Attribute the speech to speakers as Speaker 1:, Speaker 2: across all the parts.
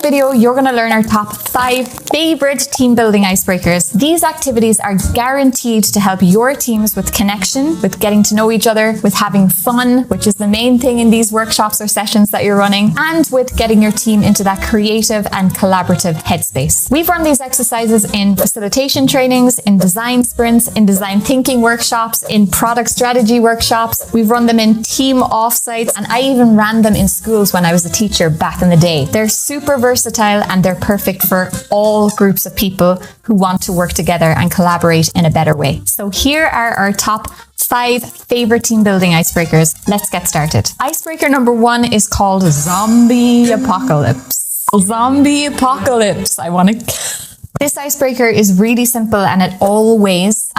Speaker 1: video, you're going to learn our top 5 favorite team building icebreakers. These activities are guaranteed to help your teams with connection, with getting to know each other, with having fun, which is the main thing in these workshops or sessions that you're running, and with getting your team into that creative and collaborative headspace. We've run these exercises in facilitation trainings, in design sprints, in design thinking workshops, in product strategy workshops. We've run them in team offsites, and I even ran them in schools when I was a teacher back in the day. They're super versatile and they're perfect for all groups of people who want to work together and collaborate in a better way. So here are our top 5 favorite team building icebreakers. Let's get started. Icebreaker number 1 is called Zombie Apocalypse. Zombie Apocalypse. This icebreaker is really simple and it always,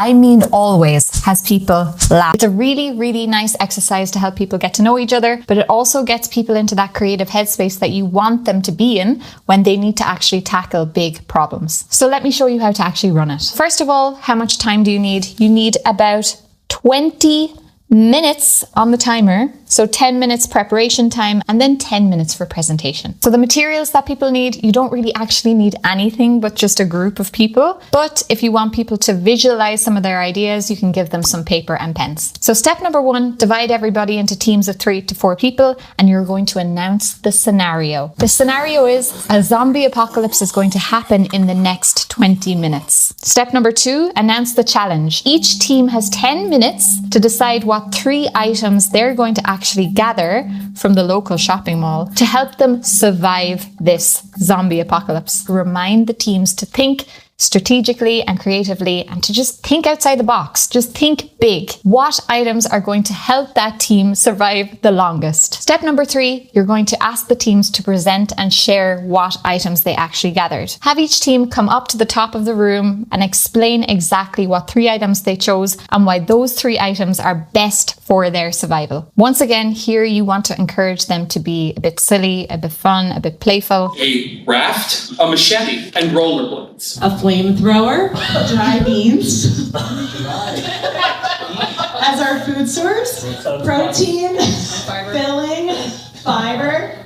Speaker 1: has people laugh. It's a really, really nice exercise to help people get to know each other, but it also gets people into that creative headspace that you want them to be in when they need to actually tackle big problems. So let me show you how to actually run it. First of all, how much time do you need? You need about 20 minutes on the timer. So 10 minutes preparation time and then 10 minutes for presentation. So the materials that people need, you don't really actually need anything but just a group of people. But if you want people to visualize some of their ideas, you can give them some paper and pens. So step number 1, divide everybody into teams of 3 to 4 people and you're going to announce the scenario. The scenario is a zombie apocalypse is going to happen in the next 20 minutes. Step number 2, announce the challenge. Each team has 10 minutes to decide what 3 items they're going to actually gather from the local shopping mall to help them survive this zombie apocalypse. Remind the teams to think strategically and creatively and to just think outside the box. Just think big. What items are going to help that team survive the longest? Step number 3, you're going to ask the teams to present and share what items they actually gathered. Have each team come up to the top of the room and explain exactly what 3 items they chose and why those 3 items are best for their survival. Once again, here you want to encourage them to be a bit silly, a bit fun, a bit playful.
Speaker 2: A raft, a machete, and rollerblades.
Speaker 3: A flamethrower, dry beans as our food source, protein, filling, fiber.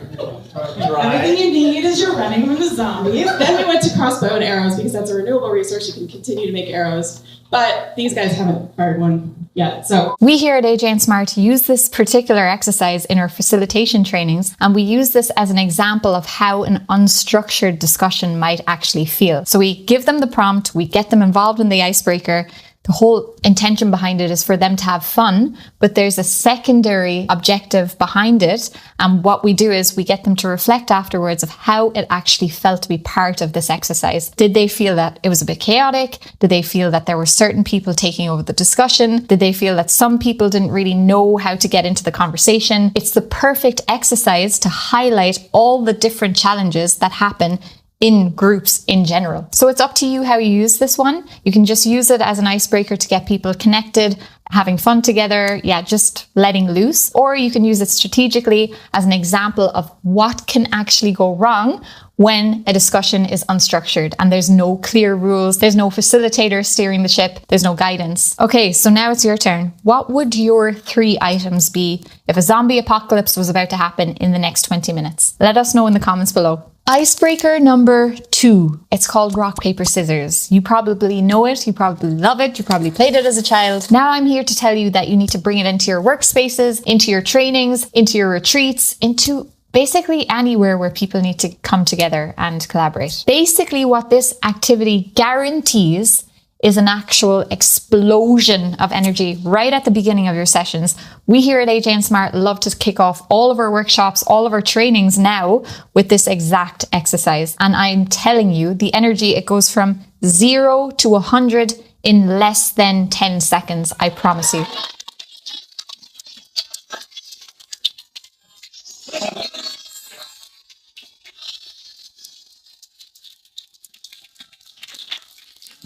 Speaker 3: Everything you need as you're running from the zombies. Then we went to crossbow and arrows because that's a renewable resource. You can continue to make arrows, but these guys haven't fired one yet. So
Speaker 1: we here at AJ and Smart use this particular exercise in our facilitation trainings, and we use this as an example of how an unstructured discussion might actually feel. So we give them the prompt, we get them involved in the icebreaker. The whole intention behind it is for them to have fun, but there's a secondary objective behind it. And what we do is we get them to reflect afterwards of how it actually felt to be part of this exercise. Did they feel that it was a bit chaotic? Did they feel that there were certain people taking over the discussion? Did they feel that some people didn't really know how to get into the conversation? It's the perfect exercise to highlight all the different challenges that happen in groups in general. So it's up to you how you use this one. You can just use it as an icebreaker to get people connected, having fun together, just letting loose. Or you can use it strategically as an example of what can actually go wrong when a discussion is unstructured and there's no clear rules, there's no facilitator steering the ship, there's no guidance. Okay, so now it's your turn. What would your 3 items be if a zombie apocalypse was about to happen in the next 20 minutes? Let us know in the comments below. Icebreaker number 2. It's called rock, paper, scissors. You probably know it. You probably love it. You probably played it as a child. Now I'm here to tell you that you need to bring it into your workspaces, into your trainings, into your retreats, into basically anywhere where people need to come together and collaborate. Basically what this activity guarantees is an actual explosion of energy right at the beginning of your sessions. We here at AJ and Smart love to kick off all of our workshops, all of our trainings now with this exact exercise. And I'm telling you, the energy, it goes from 0 to 100 in less than 10 seconds, I promise you.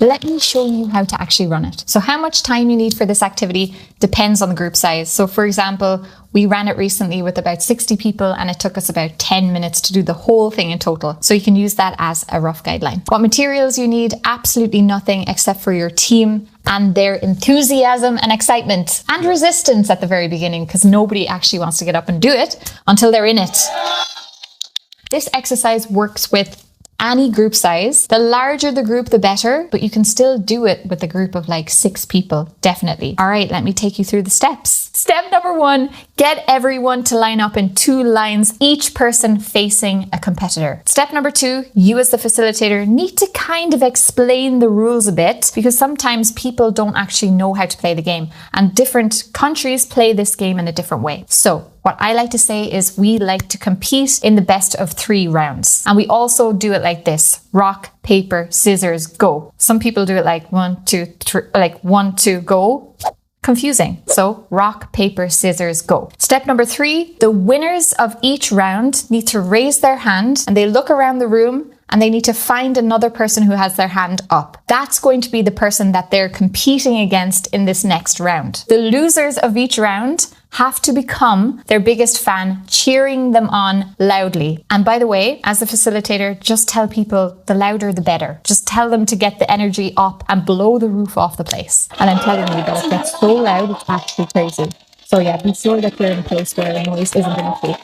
Speaker 1: Let me show you how to actually run it. So how much time you need for this activity depends on the group size. So for example, we ran it recently with about 60 people and it took us about 10 minutes to do the whole thing in total. So you can use that as a rough guideline. What materials you need? Absolutely nothing except for your team and their enthusiasm and excitement and resistance at the very beginning, because nobody actually wants to get up and do it until they're in it. This exercise works with any group size. The larger the group, the better, but you can still do it with a group of like 6 people, definitely. All right, let me take you through the steps. Step number 1, get everyone to line up in 2 lines, each person facing a competitor. Step number 2, you as the facilitator need to kind of explain the rules a bit, because sometimes people don't actually know how to play the game, and different countries play this game in a different way. So what I like to say is we like to compete in the best of 3 rounds. And we also do it like this: rock, paper, scissors, go. Some people do it like 1, 2, 3, like 1, 2, go. Confusing. So rock, paper, scissors, go. Step number 3, the winners of each round need to raise their hand and they look around the room and they need to find another person who has their hand up. That's going to be the person that they're competing against in this next round. The losers of each round have to become their biggest fan, cheering them on loudly. And by the way, as a facilitator, just tell people the louder the better. Just tell them to get the energy up and blow the roof off the place. And I'm telling you that it gets so loud, it's actually crazy. So yeah, be sure that you're in a place where the noise isn't going to peak.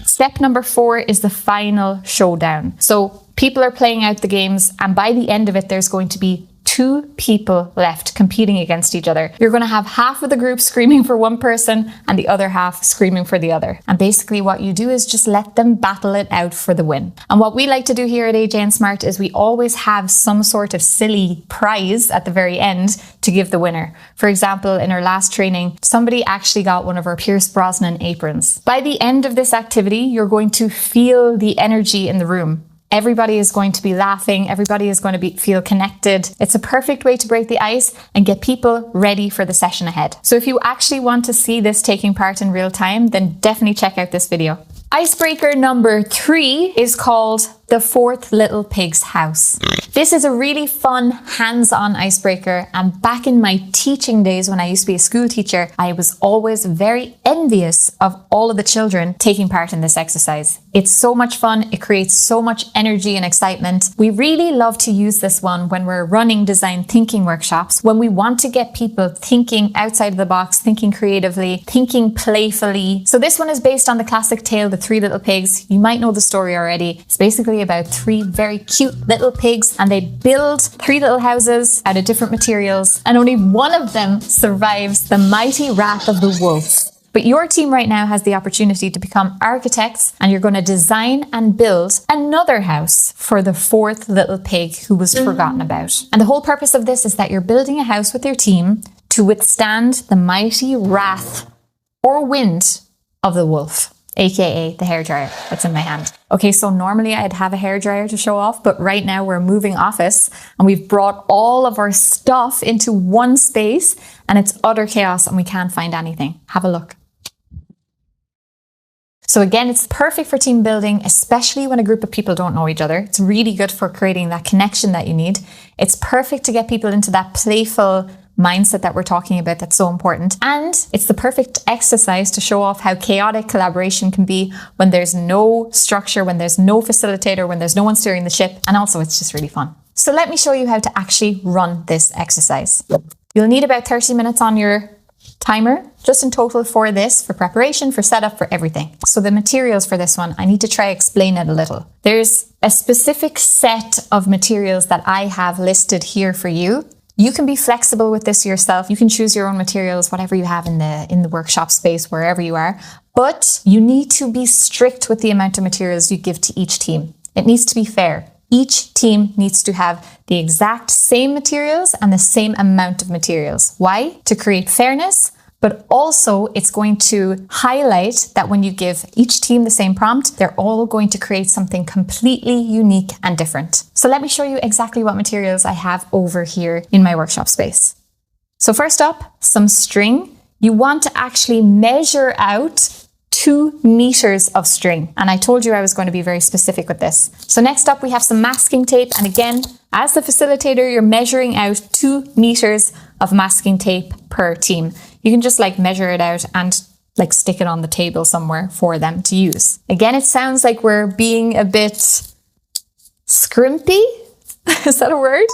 Speaker 1: Step number 4 is the final showdown. So people are playing out the games, and by the end of it, there's going to be 2 people left competing against each other. You're going to have half of the group screaming for one person and the other half screaming for the other. And basically what you do is just let them battle it out for the win. And what we like to do here at AJ and Smart is we always have some sort of silly prize at the very end to give the winner. For example, in our last training, somebody actually got one of our Pierce Brosnan aprons. By the end of this activity, you're going to feel the energy in the room. Everybody is going to be laughing. Everybody is going to feel connected. It's a perfect way to break the ice and get people ready for the session ahead. So if you actually want to see this taking part in real time, then definitely check out this video. Icebreaker number 3 is called The Fourth Little Pig's House. This is a really fun, hands-on icebreaker, and back in my teaching days when I used to be a school teacher, I was always very envious of all of the children taking part in this exercise. It's so much fun, it creates so much energy and excitement. We really love to use this one when we're running design thinking workshops, when we want to get people thinking outside of the box, thinking creatively, thinking playfully. So this one is based on the classic tale, The Three Little Pigs. You might know the story already. It's basically about 3 very cute little pigs, and they build 3 little houses out of different materials, and only one of them survives the mighty wrath of the wolf. But your team right now has the opportunity to become architects, and you're going to design and build another house for the 4th little pig who was forgotten about. And the whole purpose of this is that you're building a house with your team to withstand the mighty wrath or wind of the wolf, aka the hairdryer that's in my hand. Okay, so normally I'd have a hairdryer to show off, but right now we're moving office and we've brought all of our stuff into one space and it's utter chaos and we can't find anything. Have a look. So again, it's perfect for team building, especially when a group of people don't know each other. It's really good for creating that connection that you need. It's perfect to get people into that playful mindset that we're talking about that's so important. And it's the perfect exercise to show off how chaotic collaboration can be when there's no structure, when there's no facilitator, when there's no one steering the ship. And also it's just really fun. So let me show you how to actually run this exercise. You'll need about 30 minutes on your timer, just in total for this, for preparation, for setup, for everything. So the materials for this one, I need to try explain it a little. There's a specific set of materials that I have listed here for you. You can be flexible with this yourself. You can choose your own materials, whatever you have in the workshop space, wherever you are. But you need to be strict with the amount of materials you give to each team. It needs to be fair. Each team needs to have the exact same materials and the same amount of materials. Why? To create fairness, but also it's going to highlight that when you give each team the same prompt, they're all going to create something completely unique and different. So let me show you exactly what materials I have over here in my workshop space. So first up, some string. You want to actually measure out 2 meters of string. And I told you I was going to be very specific with this. So next up, we have some masking tape. And again, as the facilitator, you're measuring out 2 meters of masking tape per team. You can just measure it out and stick it on the table somewhere for them to use. Again, it sounds like we're being a bit scrimpy. Is that a word?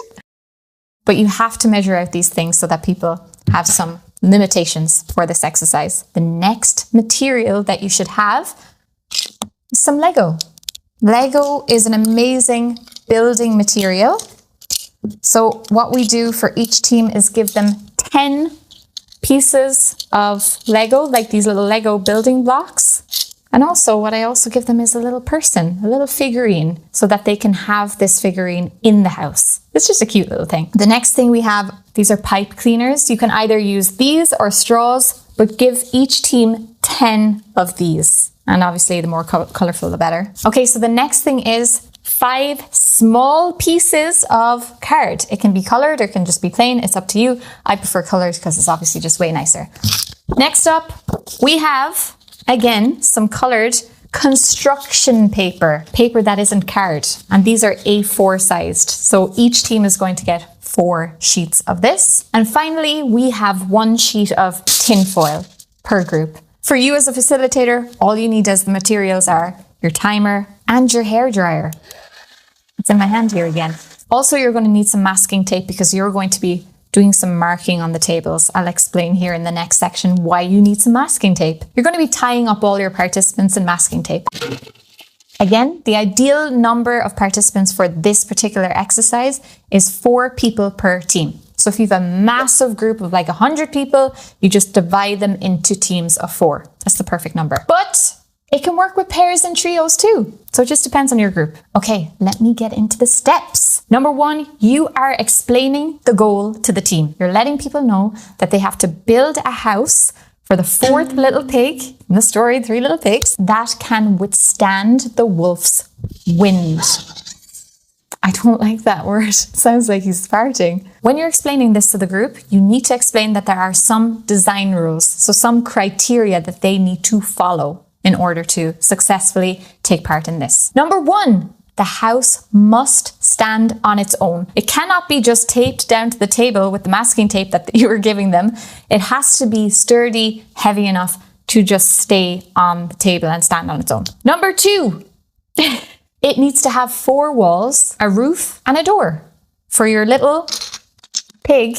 Speaker 1: But you have to measure out these things so that people have some limitations for this exercise. The next material that you should have is some Lego. Lego is an amazing building material. So what we do for each team is give them 10 pieces of Lego, like these little Lego building blocks. And also what I also give them is a little person, a little figurine, so that they can have this figurine in the house. It's just a cute little thing. The next thing we have, these are pipe cleaners. You can either use these or straws, but give each team 10 of these. And obviously the more colorful, the better. Okay, so the next thing is 5 small pieces of card. It can be colored or it can just be plain. It's up to you. I prefer colored because it's obviously just way nicer. Next up, we have, again, some colored construction paper that isn't card. And these are A4 sized. So each team is going to get 4 sheets of this. And finally, we have 1 sheet of tin foil per group. For you as a facilitator, all you need as the materials are your timer and your hairdryer. It's in my hand here again. Also, you're going to need some masking tape because you're going to be doing some marking on the tables. I'll explain here in the next section why you need some masking tape. You're going to be tying up all your participants in masking tape. Again, the ideal number of participants for this particular exercise is 4 people per team. So if you have a massive group of like 100 people, you just divide them into teams of 4. That's the perfect number. But it can work with pairs and trios too. So it just depends on your group. Okay, let me get into the steps. Number 1, you are explaining the goal to the team. You're letting people know that they have to build a house for the 4th little pig in the story, 3 little pigs, that can withstand the wolf's wind. I don't like that word. It sounds like he's farting. When you're explaining this to the group, you need to explain that there are some design rules, so some criteria that they need to follow in order to successfully take part in this. Number 1, the house must stand on its own. It cannot be just taped down to the table with the masking tape that you were giving them. It has to be sturdy, heavy enough to just stay on the table and stand on its own. Number 2, it needs to have 4 walls, a roof, and a door for your little pig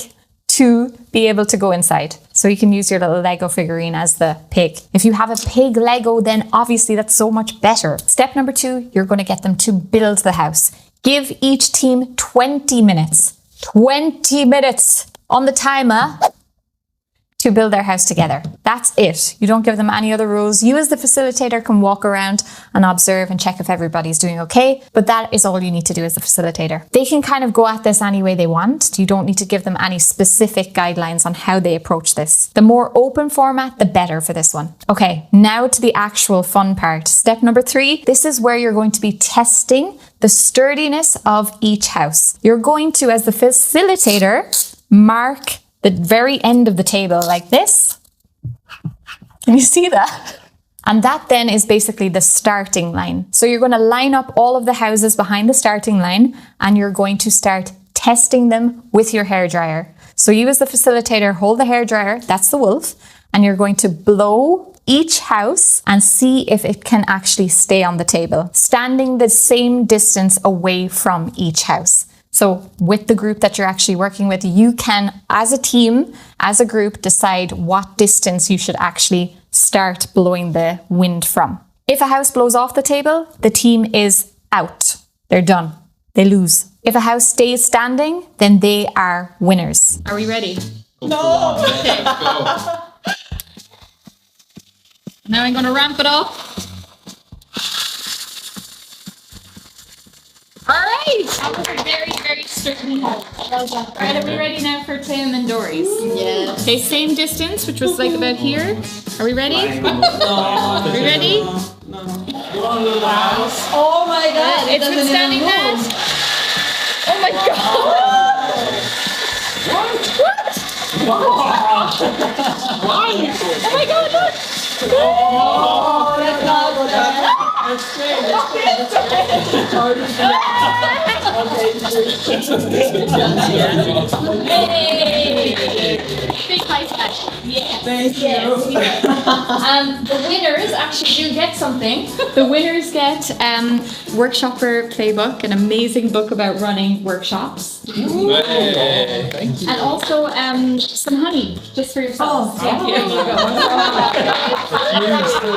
Speaker 1: to be able to go inside. So you can use your little Lego figurine as the pig. If you have a pig Lego, then obviously that's so much better. Step number 2, you're going to get them to build the house. Give each team 20 minutes. 20 minutes on the timer to build their house together. That's it. You don't give them any other rules. You as the facilitator can walk around and observe and check if everybody's doing okay, but that is all you need to do as the facilitator. They can kind of go at this any way they want. You don't need to give them any specific guidelines on how they approach this. The more open format, the better for this one. Okay, now to the actual fun part. Step number 3, this is where you're going to be testing the sturdiness of each house. You're going to, as the facilitator, mark the very end of the table like this. Can you see that? And that then is basically the starting line. So you're going to line up all of the houses behind the starting line and you're going to start testing them with your hairdryer. So you as the facilitator hold the hairdryer, that's the wolf, and you're going to blow each house and see if it can actually stay on the table, standing the same distance away from each house. So with the group that you're actually working with, you can, as a team, as a group, decide what distance you should actually start blowing the wind from. If a house blows off the table, the team is out. They're done. They lose. If a house stays standing, then they are winners. Are we ready?
Speaker 3: No!
Speaker 2: Okay, go.
Speaker 1: Now I'm going to ramp it up. All right, that was a very, very sturdy house. Well done. All right, are we ready now for Tim and Dory's?
Speaker 3: Yeah.
Speaker 1: Okay, same distance, which was like about here. Are we ready? Are we ready?
Speaker 3: Oh my god!
Speaker 1: It's been standing now. Oh my god! Oh my god, look!
Speaker 3: Oh, that's not good.
Speaker 1: Big high five. Yes.
Speaker 3: Thank you.
Speaker 1: The winners actually do get something. The winners get Workshopper Playbook, an amazing book about running workshops.
Speaker 2: Thank you.
Speaker 1: And also some honey, just for yourself.
Speaker 3: Oh,
Speaker 1: here you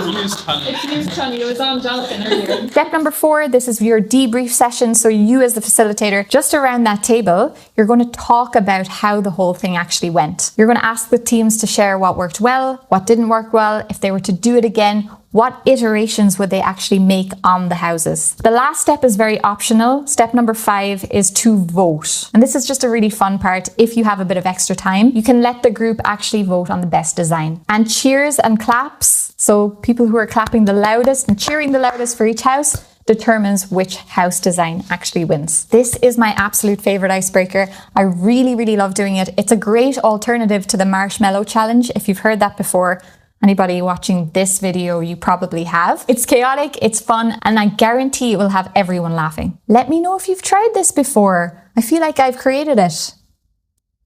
Speaker 1: go.
Speaker 2: Used honey.
Speaker 1: It's used honey. It was on Jonathan earlier. Step number 4, this is your debrief session. So you as the facilitator, just around that table, you're going to talk about how the whole thing actually went. You're going to ask the teams to share what worked well, what didn't work well. If they were to do it again, what iterations would they actually make on the houses? The last step is very optional. Step number 5 is to vote. And this is just a really fun part. If you have a bit of extra time, you can let the group actually vote on the best design. And cheers and claps, so people who are clapping the loudest and cheering the loudest for each house, determines which house design actually wins. This is my absolute favorite icebreaker. I really, really love doing it. It's a great alternative to the marshmallow challenge. If you've heard that before, anybody watching this video, you probably have. It's chaotic, it's fun, and I guarantee it will have everyone laughing. Let me know if you've tried this before. I feel like I've created it.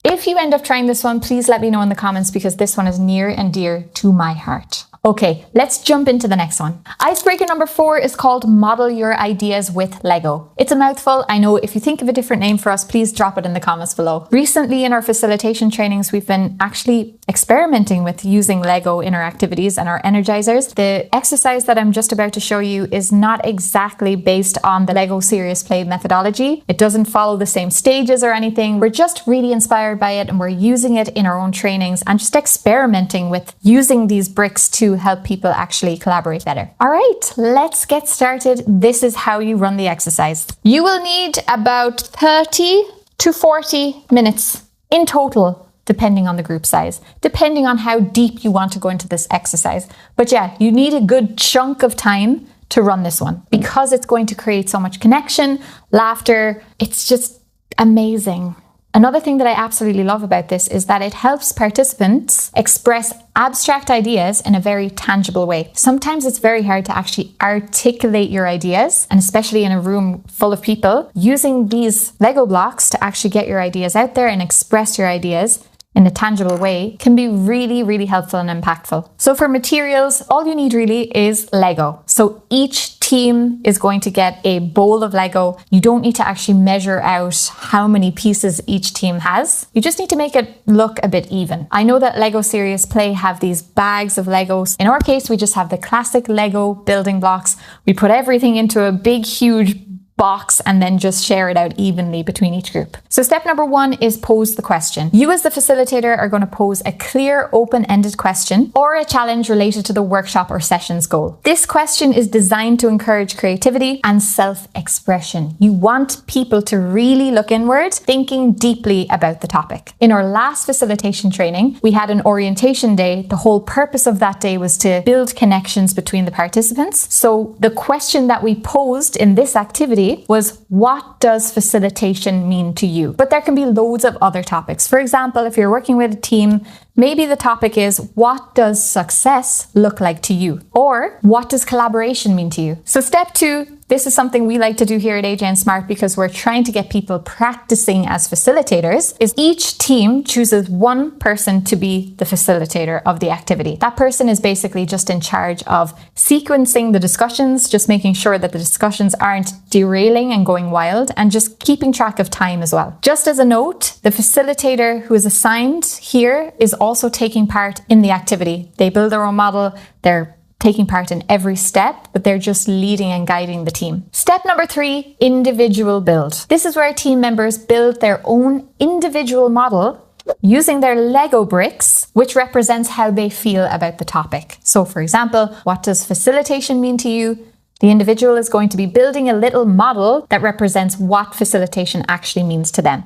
Speaker 1: If you end up trying this one, please let me know in the comments because this one is near and dear to my heart. Okay, let's jump into the next one. Icebreaker number 4 is called Model Your Ideas with Lego. It's a mouthful. I know. If you think of a different name for us, please drop it in the comments below. Recently in our facilitation trainings, we've been actually experimenting with using Lego in our activities and our energizers. The exercise that I'm just about to show you is not exactly based on the Lego Serious Play methodology. It doesn't follow the same stages or anything. We're just really inspired by it and we're using it in our own trainings and just experimenting with using these bricks to help people actually collaborate better. All right, let's get started. This is how you run the exercise. You will need about 30 to 40 minutes in total, depending on the group size, depending on how deep you want to go into this exercise. But yeah, you need a good chunk of time to run this one because it's going to create so much connection, laughter. It's just amazing. Another thing that I absolutely love about this is that it helps participants express abstract ideas in a very tangible way. Sometimes it's very hard to actually articulate your ideas, and especially in a room full of people, using these Lego blocks to actually get your ideas out there and express your ideas in a tangible way can be really, really helpful and impactful. So for materials, all you need really is Lego. So each team is going to get a bowl of Lego. You don't need to actually measure out how many pieces each team has. You just need to make it look a bit even. I know that Lego Serious Play have these bags of Legos. In our case, we just have the classic Lego building blocks. We put everything into a big, huge box and then just share it out evenly between each group. So step number 1 is pose the question. You as the facilitator are going to pose a clear, open-ended question or a challenge related to the workshop or session's goal. This question is designed to encourage creativity and self-expression. You want people to really look inward, thinking deeply about the topic. In our last facilitation training, we had an orientation day. The whole purpose of that day was to build connections between the participants. So the question that we posed in this activity was, what does facilitation mean to you? But there can be loads of other topics. For example, if you're working with a team, maybe the topic is, what does success look like to you? Or what does collaboration mean to you? So step 2, this is something we like to do here at AJ and Smart because we're trying to get people practicing as facilitators, is each team chooses one person to be the facilitator of the activity. That person is basically just in charge of sequencing the discussions, just making sure that the discussions aren't derailing and going wild, and just keeping track of time as well. Just as a note, the facilitator who is assigned here is also taking part in the activity. They build their own model, they're taking part in every step, but they're just leading and guiding the team. Step number 3, individual build. This is where team members build their own individual model using their Lego bricks, which represents how they feel about the topic. So for example, what does facilitation mean to you? The individual is going to be building a little model that represents what facilitation actually means to them.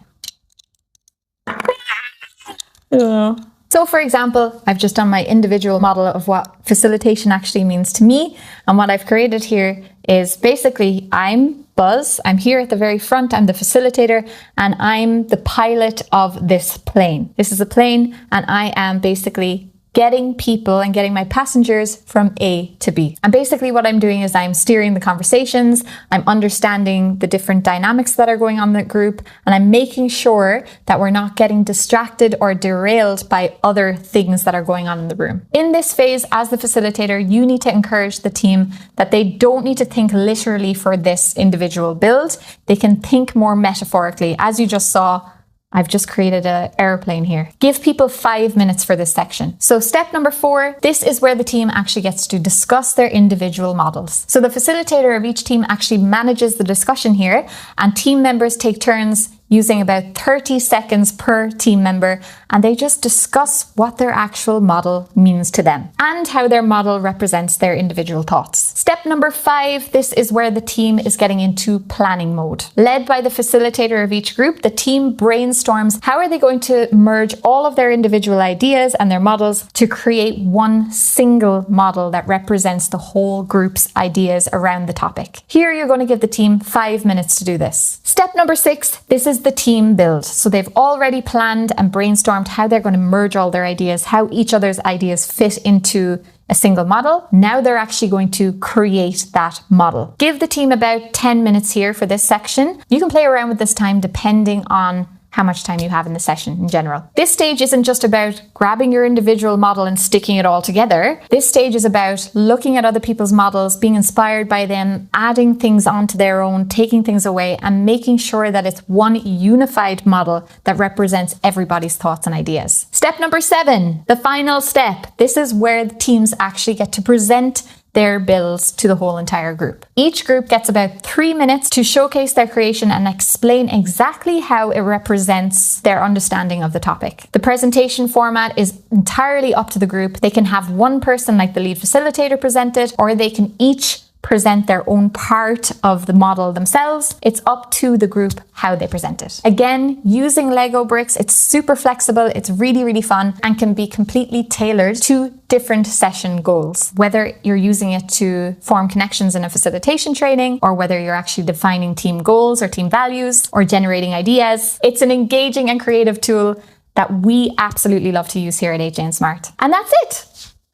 Speaker 1: So for example, I've just done my individual model of what facilitation actually means to me. And what I've created here is basically, I'm Buzz. I'm here at the very front. I'm the facilitator and I'm the pilot of this plane. This is a plane and I am basically getting people and getting my passengers from A to B. And basically what I'm doing is I'm steering the conversations, I'm understanding the different dynamics that are going on in the group, and I'm making sure that we're not getting distracted or derailed by other things that are going on in the room. In this phase, as the facilitator, you need to encourage the team that they don't need to think literally for this individual build. They can think more metaphorically. As you just saw, I've just created an airplane here. Give people 5 minutes for this section. So step number 4, this is where the team actually gets to discuss their individual models. So the facilitator of each team actually manages the discussion here, and team members take turns using about 30 seconds per team member, and they just discuss what their actual model means to them and how their model represents their individual thoughts. Step number 5, this is where the team is getting into planning mode. Led by the facilitator of each group, the team brainstorms how are they going to merge all of their individual ideas and their models to create one single model that represents the whole group's ideas around the topic. Here you're going to give the team 5 minutes to do this. Step number 6, this is the team build. So they've already planned and brainstormed how they're going to merge all their ideas, how each other's ideas fit into a single model. Now they're actually going to create that model. Give the team about 10 minutes here for this section. You can play around with this time depending on how much time you have in the session in general. This stage isn't just about grabbing your individual model and sticking it all together. This stage is about looking at other people's models, being inspired by them, adding things onto their own, taking things away, and making sure that it's one unified model that represents everybody's thoughts and ideas. Step number 7, the final step. This is where the teams actually get to present their builds to the whole entire group. Each group gets about 3 minutes to showcase their creation and explain exactly how it represents their understanding of the topic. The presentation format is entirely up to the group. They can have one person like the lead facilitator present it, or they can each present their own part of the model themselves. It's up to the group how they present it. Again, using Lego bricks, it's super flexible, it's really, really fun, and can be completely tailored to different session goals. Whether you're using it to form connections in a facilitation training, or whether you're actually defining team goals or team values, or generating ideas, it's an engaging and creative tool that we absolutely love to use here at HN Smart. And that's it.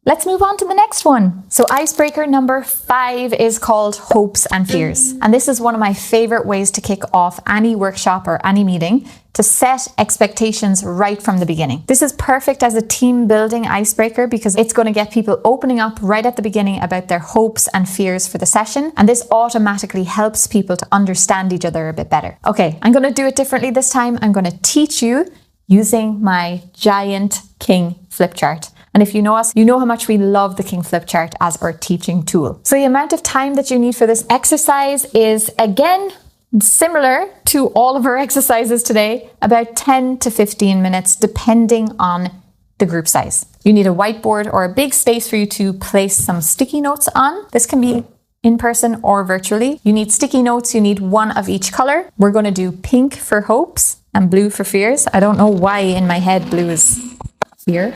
Speaker 1: Let's move on to the next one. So icebreaker number 5 is called Hopes and Fears. And this is one of my favorite ways to kick off any workshop or any meeting, to set expectations right from the beginning. This is perfect as a team building icebreaker because it's going to get people opening up right at the beginning about their hopes and fears for the session. And this automatically helps people to understand each other a bit better. Okay, I'm going to do it differently this time. I'm going to teach you using my giant King flip chart. And if you know us, you know how much we love the King flip chart as our teaching tool. So the amount of time that you need for this exercise is, again, similar to all of our exercises today, about 10 to 15 minutes, depending on the group size. You need a whiteboard or a big space for you to place some sticky notes on. This can be in person or virtually. You need sticky notes. You need one of each color. We're going to do pink for hopes and blue for fears. I don't know why in my head blue is fear.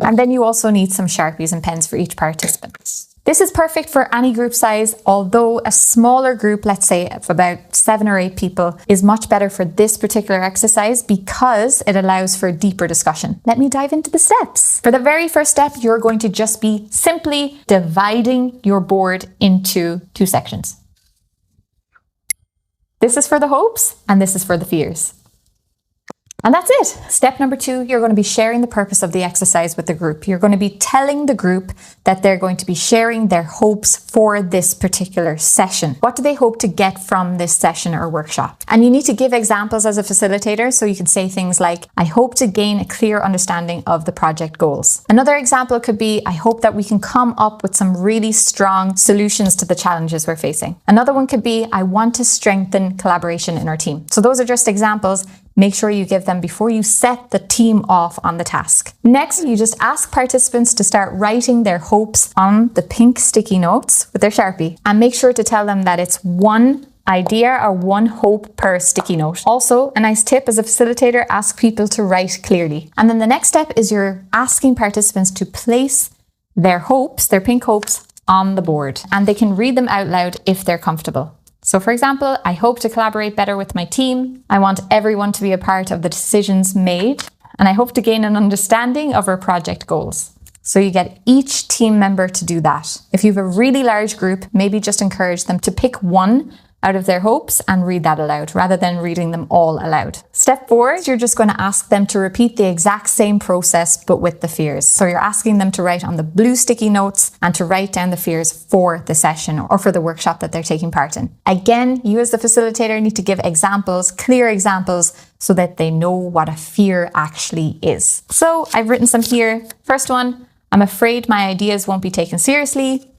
Speaker 1: And then you also need some Sharpies and pens for each participant. This is perfect for any group size, although a smaller group, let's say of about 7 or 8 people, is much better for this particular exercise because it allows for deeper discussion. Let me dive into the steps. For the very first step, you're going to just be simply dividing your board into 2 sections. This is for the hopes and this is for the fears. And that's it. Step number 2, you're going to be sharing the purpose of the exercise with the group. You're going to be telling the group that they're going to be sharing their hopes for this particular session. What do they hope to get from this session or workshop? And you need to give examples as a facilitator, so you can say things like, I hope to gain a clear understanding of the project goals. Another example could be, I hope that we can come up with some really strong solutions to the challenges we're facing. Another one could be, I want to strengthen collaboration in our team. So those are just examples. Make sure you give them before you set the team off on the task. Next, you just ask participants to start writing their hopes on the pink sticky notes with their Sharpie. And make sure to tell them that it's one idea or one hope per sticky note. Also, a nice tip as a facilitator, ask people to write clearly. And then the next step is you're asking participants to place their hopes, their pink hopes, on the board. And they can read them out loud if they're comfortable. So for example, I hope to collaborate better with my team. I want everyone to be a part of the decisions made. And I hope to gain an understanding of our project goals. So you get each team member to do that. If you have a really large group, maybe just encourage them to pick one out of their hopes and read that aloud rather than reading them all aloud. Step 4, you're just going to ask them to repeat the exact same process but with the fears. So you're asking them to write on the blue sticky notes and to write down the fears for the session or for the workshop that they're taking part in. Again, you as the facilitator need to give examples, clear examples, so that they know what a fear actually is. So I've written some here. First one, I'm afraid my ideas won't be taken seriously.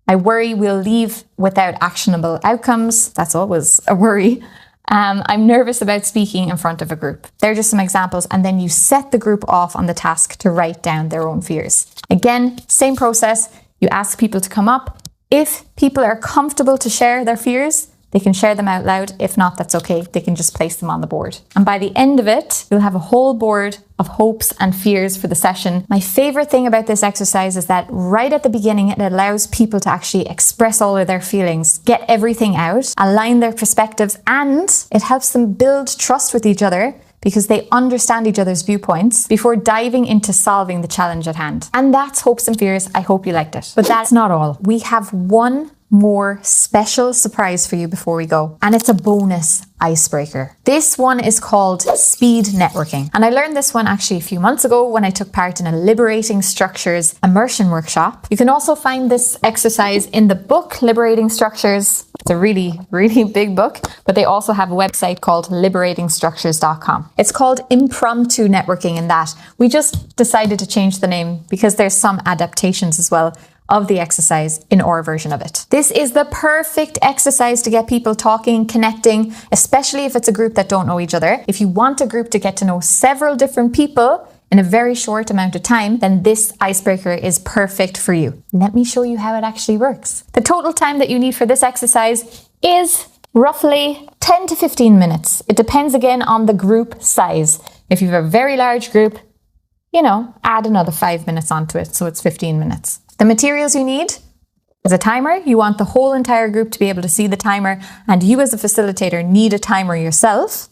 Speaker 1: I worry we'll leave without actionable outcomes. That's always a worry. I'm nervous about speaking in front of a group. They're just some examples, and then you set the group off on the task to write down their own fears. Again, same process. You ask people to come up. If people are comfortable to share their fears, they can share them out loud. If not, that's okay. They can just place them on the board. And by the end of it, you'll have a whole board of hopes and fears for the session. My favorite thing about this exercise is that right at the beginning, it allows people to actually express all of their feelings, get everything out, align their perspectives, and it helps them build trust with each other because they understand each other's viewpoints before diving into solving the challenge at hand. And that's Hopes and Fears. I hope you liked it. But that's not all. We have one more special surprise for you before we go, and it's a bonus icebreaker. This one is called Speed Networking, and I learned this one actually a few months ago when I took part in a Liberating Structures immersion workshop. You can also find this exercise in the book Liberating Structures. It's a really, really big book, but they also have a website called liberatingstructures.com. It's called Impromptu Networking in that we just decided to change the name because there's some adaptations as well of the exercise in our version of it. This is the perfect exercise to get people talking, connecting, especially if it's a group that don't know each other. If you want a group to get to know several different people in a very short amount of time, then this icebreaker is perfect for you. Let me show you how it actually works. The total time that you need for this exercise is roughly 10 to 15 minutes. It depends again on the group size. If you have a very large group, add another 5 minutes onto it, so it's 15 minutes. The materials you need is a timer. You want the whole entire group to be able to see the timer, and you as a facilitator need a timer yourself.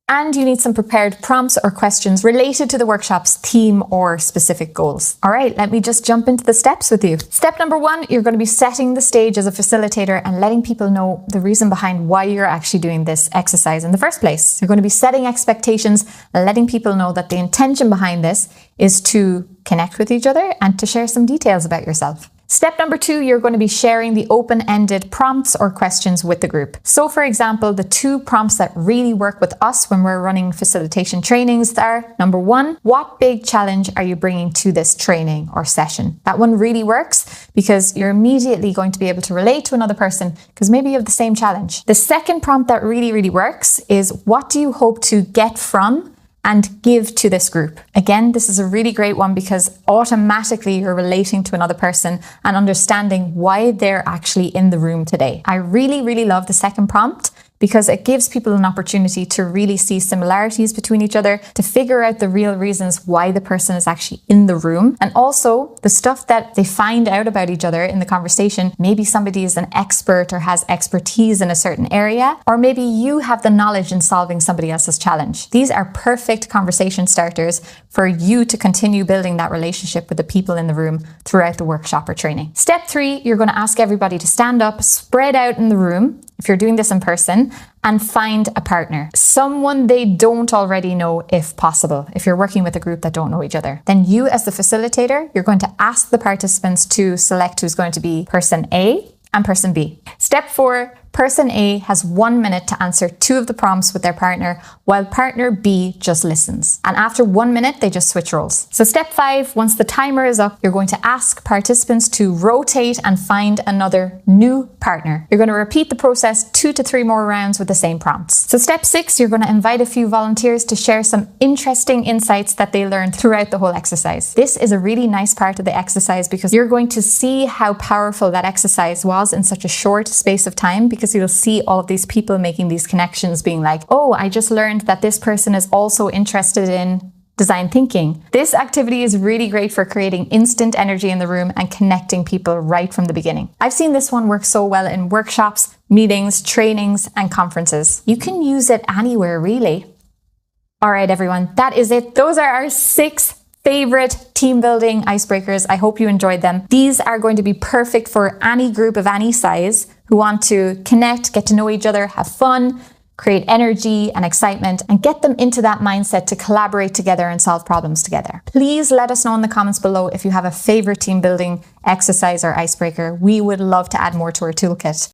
Speaker 1: And you need some prepared prompts or questions related to the workshop's theme or specific goals. All right, let me just jump into the steps with you. Step number 1, you're going to be setting the stage as a facilitator and letting people know the reason behind why you're actually doing this exercise in the first place. You're going to be setting expectations and letting people know that the intention behind this is to connect with each other and to share some details about yourself. Step number 2, you're going to be sharing the open-ended prompts or questions with the group. So for example, the 2 prompts that really work with us when we're running facilitation trainings are, number 1, what big challenge are you bringing to this training or session? That one really works because you're immediately going to be able to relate to another person because maybe you have the same challenge. The second prompt that really, really works is, what do you hope to get from and give to this group? Again, this is a really great one because automatically you're relating to another person and understanding why they're actually in the room today. I really, really love the second prompt because it gives people an opportunity to really see similarities between each other, to figure out the real reasons why the person is actually in the room, and also the stuff that they find out about each other in the conversation. Maybe somebody is an expert or has expertise in a certain area, or maybe you have the knowledge in solving somebody else's challenge. These are perfect conversation starters for you to continue building that relationship with the people in the room throughout the workshop or training. Step 3, you're going to ask everybody to stand up, spread out in the room, if you're doing this in person, and find a partner. Someone they don't already know if possible. If you're working with a group that don't know each other, then you as the facilitator, you're going to ask the participants to select who's going to be person A and person B. Step 4, person A has 1 minute to answer 2 of the prompts with their partner, while partner B just listens. And after 1 minute, they just switch roles. So step 5, once the timer is up, you're going to ask participants to rotate and find another new partner. You're going to repeat the process 2 to 3 more rounds with the same prompts. So step 6, you're going to invite a few volunteers to share some interesting insights that they learned throughout the whole exercise. This is a really nice part of the exercise because you're going to see how powerful that exercise was in such a short space of time, because you'll see all of these people making these connections, being like, oh, I just learned that this person is also interested in design thinking. This activity is really great for creating instant energy in the room and connecting people right from the beginning. I've seen this one work so well in workshops, meetings, trainings, and conferences. You can use it anywhere, really. All right, everyone, that is it. Those are our 6 favorite team building icebreakers. I hope you enjoyed them. These are going to be perfect for any group of any size who want to connect, get to know each other, have fun, create energy and excitement, and get them into that mindset to collaborate together and solve problems together. Please let us know in the comments below if you have a favorite team building exercise or icebreaker. We would love to add more to our toolkit.